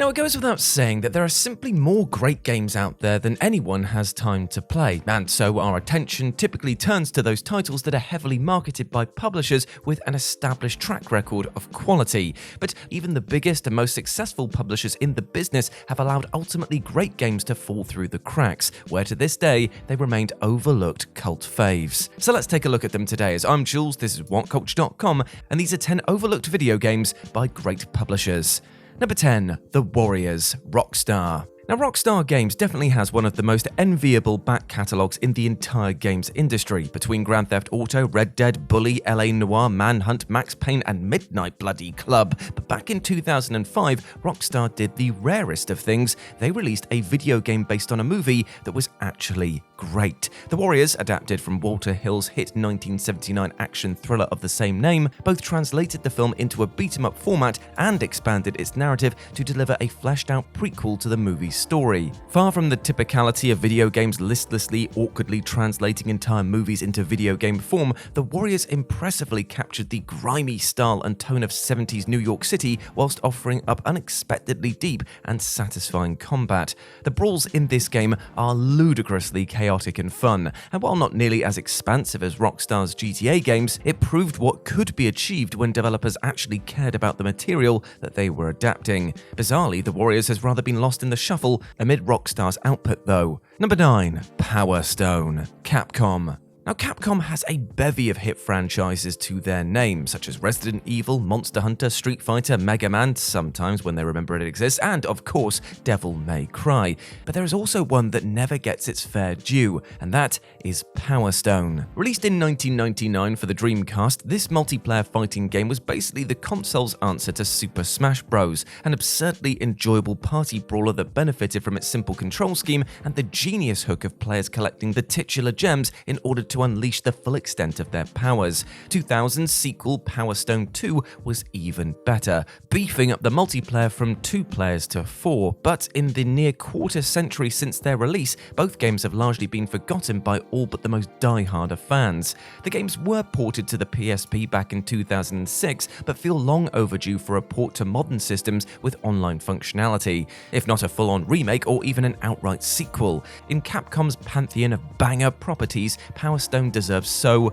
Now, it goes without saying that there are simply more great games out there than anyone has time to play, and so our attention typically turns to those titles that are heavily marketed by publishers with an established track record of quality. But even the biggest and most successful publishers in the business have allowed ultimately great games to fall through the cracks, where to this day they remained overlooked cult faves. So let's take a look at them today, as I'm Jules, this is WhatCulture.com, and these are 10 overlooked video games by great publishers. Number 10, The Warriors, Rockstar. Now, Rockstar Games definitely has one of the most enviable back catalogues in the entire games industry, between Grand Theft Auto, Red Dead, Bully, LA Noire, Manhunt, Max Payne, and Midnight Bloody Club. But back in 2005, Rockstar did the rarest of things. They released a video game based on a movie that was actually great. The Warriors, adapted from Walter Hill's hit 1979 action thriller of the same name, both translated the film into a beat-em-up format and expanded its narrative to deliver a fleshed-out prequel to the movie's story. Far from the typicality of video games listlessly, awkwardly translating entire movies into video game form, The Warriors impressively captured the grimy style and tone of 70s New York City whilst offering up unexpectedly deep and satisfying combat. The brawls in this game are ludicrously chaotic and fun, and while not nearly as expansive as Rockstar's GTA games, it proved what could be achieved when developers actually cared about the material that they were adapting. Bizarrely, The Warriors has rather been lost in the shuffle amid Rockstar's output though. Number 9, Power Stone, Capcom. Now, Capcom has a bevy of hit franchises to their name, such as Resident Evil, Monster Hunter, Street Fighter, Mega Man, sometimes when they remember it exists, and of course, Devil May Cry. But there is also one that never gets its fair due, and that is Power Stone. Released in 1999 for the Dreamcast, this multiplayer fighting game was basically the console's answer to Super Smash Bros., an absurdly enjoyable party brawler that benefited from its simple control scheme and the genius hook of players collecting the titular gems in order to unleash the full extent of their powers. 2000's sequel Power Stone 2 was even better, beefing up the multiplayer from 2 players to 4, but in the near quarter century since their release, both games have largely been forgotten by all but the most die-hard of fans. The games were ported to the PSP back in 2006, but feel long overdue for a port to modern systems with online functionality, if not a full-on remake or even an outright sequel. In Capcom's pantheon of banger properties, Power Stone deserves so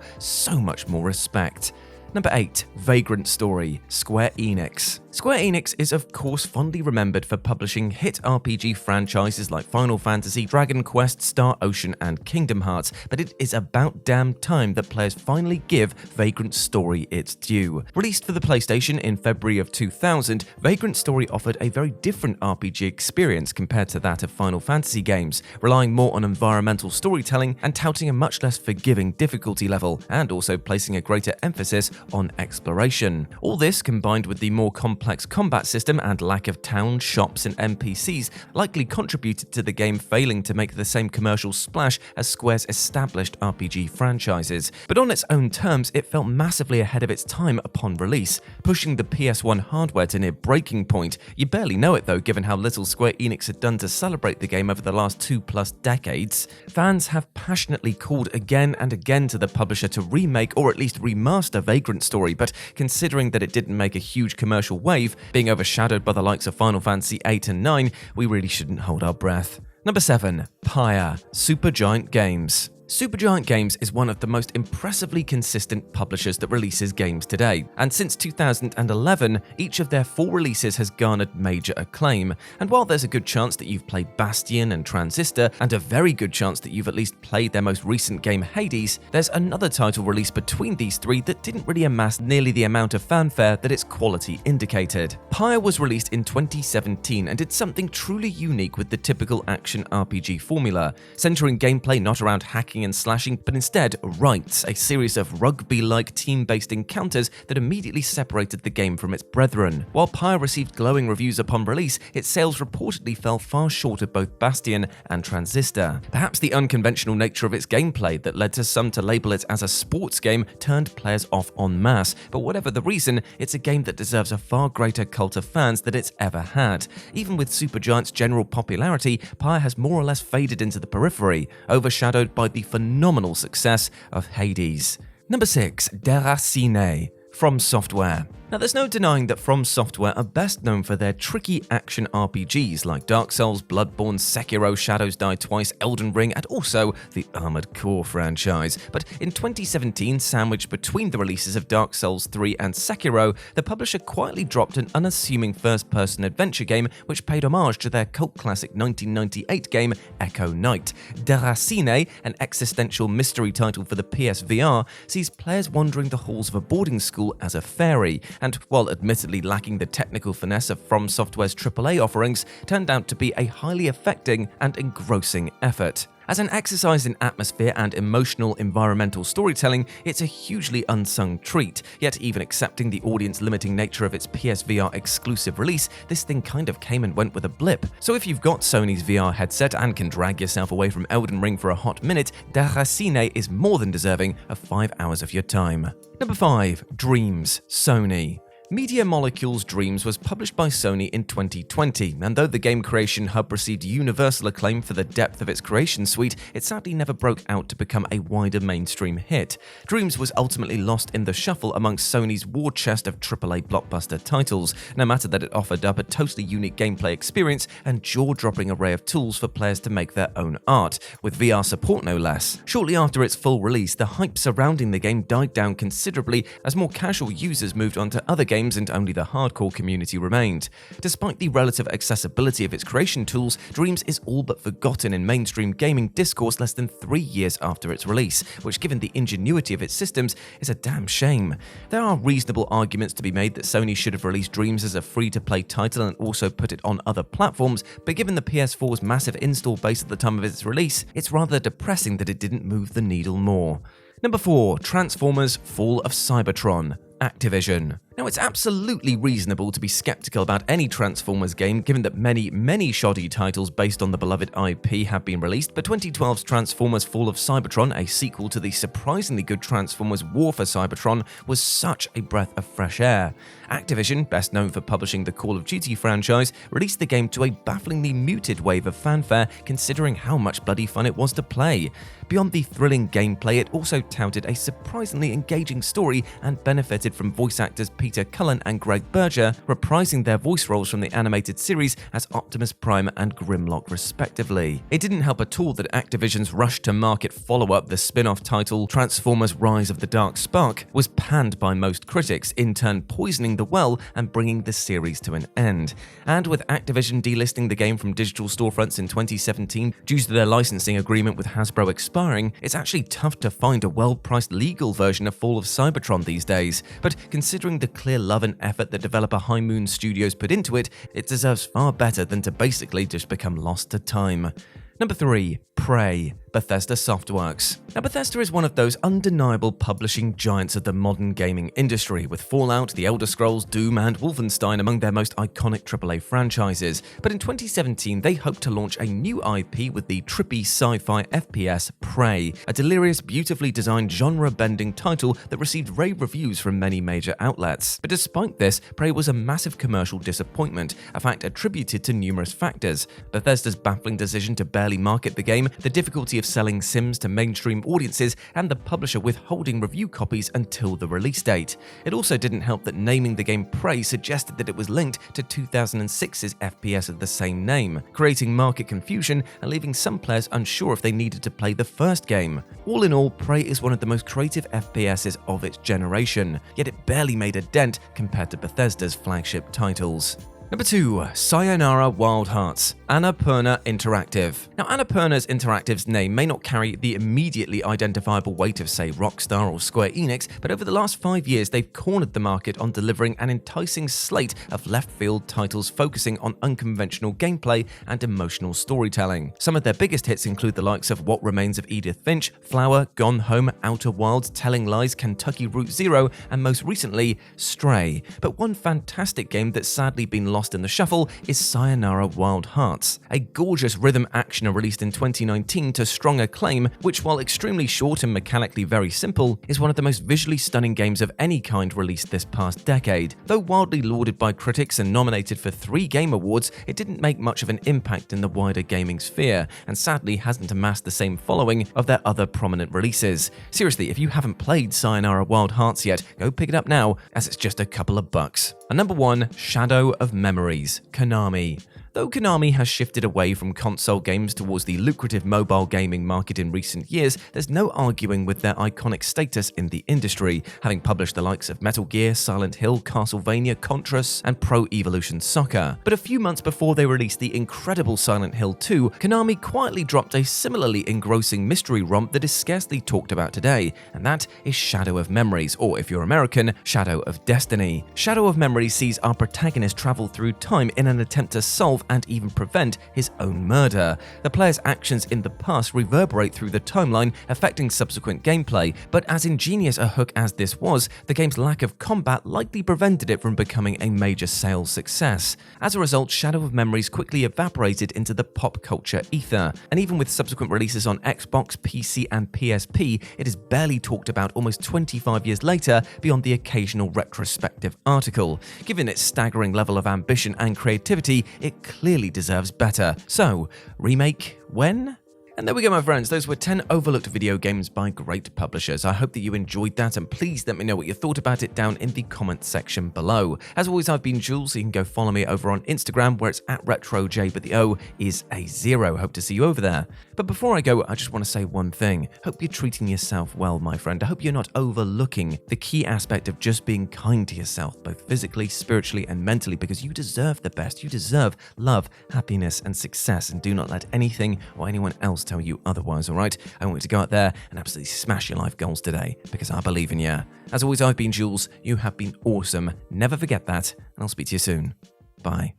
much more respect. Number 8, Vagrant Story, Square Enix. Square Enix is of course fondly remembered for publishing hit RPG franchises like Final Fantasy, Dragon Quest, Star Ocean, and Kingdom Hearts, but it is about damn time that players finally give Vagrant Story its due. Released for the PlayStation in February of 2000, Vagrant Story offered a very different RPG experience compared to that of Final Fantasy games, relying more on environmental storytelling and touting a much less forgiving difficulty level, and also placing a greater emphasis on exploration. All this, combined with the more complex combat system and lack of towns, shops, and NPCs, likely contributed to the game failing to make the same commercial splash as Square's established RPG franchises. But on its own terms, it felt massively ahead of its time upon release, pushing the PS1 hardware to near breaking point. You barely know it though, given how little Square Enix had done to celebrate the game over the last 2+ decades. Fans have passionately called again and again to the publisher to remake or at least remaster Vagrant Story, but considering that it didn't make a huge commercial wave, being overshadowed by the likes of Final Fantasy 8 and 9, we really shouldn't hold our breath. Number 7, Pyre, Supergiant Games. Supergiant Games is one of the most impressively consistent publishers that releases games today, and since 2011, each of their 4 releases has garnered major acclaim. And while there's a good chance that you've played Bastion and Transistor, and a very good chance that you've at least played their most recent game Hades, there's another title released between these 3 that didn't really amass nearly the amount of fanfare that its quality indicated. Pyre was released in 2017 and did something truly unique with the typical action RPG formula, centering gameplay not around hacking and slashing, but instead rights, a series of rugby-like team-based encounters that immediately separated the game from its brethren. While Pyre received glowing reviews upon release, its sales reportedly fell far short of both Bastion and Transistor. Perhaps the unconventional nature of its gameplay that led to some to label it as a sports game turned players off en masse, but whatever the reason, it's a game that deserves a far greater cult of fans than it's ever had. Even with Supergiant's general popularity, Pyre has more or less faded into the periphery, overshadowed by the phenomenal success of Hades. Number 6, Derasine, From Software. Now, there's no denying that From Software are best known for their tricky action RPGs like Dark Souls, Bloodborne, Sekiro, Shadows Die Twice, Elden Ring, and also the Armored Core franchise. But in 2017, sandwiched between the releases of Dark Souls 3 and Sekiro, the publisher quietly dropped an unassuming first-person adventure game which paid homage to their cult classic 1998 game Echo Knight. Derasine, an existential mystery title for the PSVR, sees players wandering the halls of a boarding school as a fairy, and while admittedly lacking the technical finesse of From Software's AAA offerings, turned out to be a highly affecting and engrossing effort. As an exercise in atmosphere and emotional environmental storytelling, it's a hugely unsung treat, yet even accepting the audience-limiting nature of its PSVR exclusive release, this thing kind of came and went with a blip. So if you've got Sony's VR headset and can drag yourself away from Elden Ring for a hot minute, Derasine is more than deserving of 5 hours of your time. Number 5. Dreams, Sony. Media Molecules Dreams was published by Sony in 2020, and though the game creation hub received universal acclaim for the depth of its creation suite, it sadly never broke out to become a wider mainstream hit. Dreams was ultimately lost in the shuffle amongst Sony's war chest of AAA blockbuster titles, no matter that it offered up a totally unique gameplay experience and jaw-dropping array of tools for players to make their own art, with VR support no less. Shortly after its full release, the hype surrounding the game died down considerably as more casual users moved on to other games and only the hardcore community remained. Despite the relative accessibility of its creation tools, Dreams is all but forgotten in mainstream gaming discourse less than 3 years after its release, which given the ingenuity of its systems is a damn shame. There are reasonable arguments to be made that Sony should have released Dreams as a free-to-play title and also put it on other platforms, but given the PS4's massive install base at the time of its release, it's rather depressing that it didn't move the needle more. Number 4. Transformers: Fall of Cybertron, Activision. Now, it's absolutely reasonable to be skeptical about any Transformers game given that many shoddy titles based on the beloved IP have been released, but 2012's Transformers: Fall of Cybertron, a sequel to the surprisingly good Transformers: War for Cybertron, was such a breath of fresh air. Activision, best known for publishing the Call of Duty franchise, released the game to a bafflingly muted wave of fanfare considering how much bloody fun it was to play. Beyond the thrilling gameplay, it also touted a surprisingly engaging story and benefited from voice actors Peter Cullen and Greg Berger reprising their voice roles from the animated series as Optimus Prime and Grimlock respectively. It didn't help at all that Activision's rush to market follow-up, the spin-off title Transformers: Rise of the Dark Spark, was panned by most critics, in turn poisoning the well and bringing the series to an end. And with Activision delisting the game from digital storefronts in 2017 due to their licensing agreement with Hasbro expiring, it's actually tough to find a well-priced legal version of Fall of Cybertron these days. But considering the clear love and effort that developer High Moon Studios put into it, it deserves far better than to basically just become lost to time. Number 3. Prey, Bethesda Softworks. Now, Bethesda is one of those undeniable publishing giants of the modern gaming industry, with Fallout, The Elder Scrolls, Doom, and Wolfenstein among their most iconic AAA franchises. But in 2017, they hoped to launch a new IP with the trippy sci-fi FPS Prey, a delirious, beautifully designed genre-bending title that received rave reviews from many major outlets. But despite this, Prey was a massive commercial disappointment, a fact attributed to numerous factors: Bethesda's baffling decision to barely market the game, the difficulty of selling Sims to mainstream audiences, and the publisher withholding review copies until the release date. It also didn't help that naming the game Prey suggested that it was linked to 2006's FPS of the same name, creating market confusion and leaving some players unsure if they needed to play the first game. All in all, Prey is one of the most creative FPSs of its generation, yet it barely made a dent compared to Bethesda's flagship titles. Number 2. Sayonara Wild Hearts, Annapurna Interactive. Now, Annapurna Interactive's name may not carry the immediately identifiable weight of, say, Rockstar or Square Enix, but over the last 5 years, they've cornered the market on delivering an enticing slate of left-field titles focusing on unconventional gameplay and emotional storytelling. Some of their biggest hits include the likes of What Remains of Edith Finch, Flower, Gone Home, Outer Wilds, Telling Lies, Kentucky Route Zero, and most recently, Stray. But one fantastic game that's sadly been lost in the shuffle is Sayonara Wild Hearts, a gorgeous rhythm actioner released in 2019 to strong acclaim, which, while extremely short and mechanically very simple, is one of the most visually stunning games of any kind released this past decade. Though wildly lauded by critics and nominated for 3 Game Awards, it didn't make much of an impact in the wider gaming sphere, and sadly hasn't amassed the same following of their other prominent releases. Seriously, if you haven't played Sayonara Wild Hearts yet, go pick it up now, as it's just a couple of bucks. And number 1, Shadow of Memories, Konami. Though Konami has shifted away from console games towards the lucrative mobile gaming market in recent years, there's no arguing with their iconic status in the industry, having published the likes of Metal Gear, Silent Hill, Castlevania, Contras, and Pro Evolution Soccer. But a few months before they released the incredible Silent Hill 2, Konami quietly dropped a similarly engrossing mystery romp that is scarcely talked about today, and that is Shadow of Memories, or if you're American, Shadow of Destiny. Shadow of Memories sees our protagonist travel through time in an attempt to solve and even prevent his own murder. The player's actions in the past reverberate through the timeline, affecting subsequent gameplay, but as ingenious a hook as this was, the game's lack of combat likely prevented it from becoming a major sales success. As a result, Shadow of Memories quickly evaporated into the pop culture ether, and even with subsequent releases on Xbox, PC, and PSP, it is barely talked about almost 25 years later beyond the occasional retrospective article. Given its staggering level of ambition and creativity, it clearly deserves better. So, remake when? And there we go, my friends. Those were 10 overlooked video games by great publishers. I hope that you enjoyed that, and please let me know what you thought about it down in the comment section below. As always, I've been Jules, so you can go follow me over on Instagram, where it's @RetroJ, but the O is a 0. Hope to see you over there. But before I go, I just want to say one thing. Hope you're treating yourself well, my friend. I hope you're not overlooking the key aspect of just being kind to yourself, both physically, spiritually, and mentally, because you deserve the best. You deserve love, happiness, and success, and do not let anything or anyone else tell you otherwise, alright? I want you to go out there and absolutely smash your life goals today, because I believe in you. As always, I've been Jules. You have been awesome. Never forget that, and I'll speak to you soon. Bye.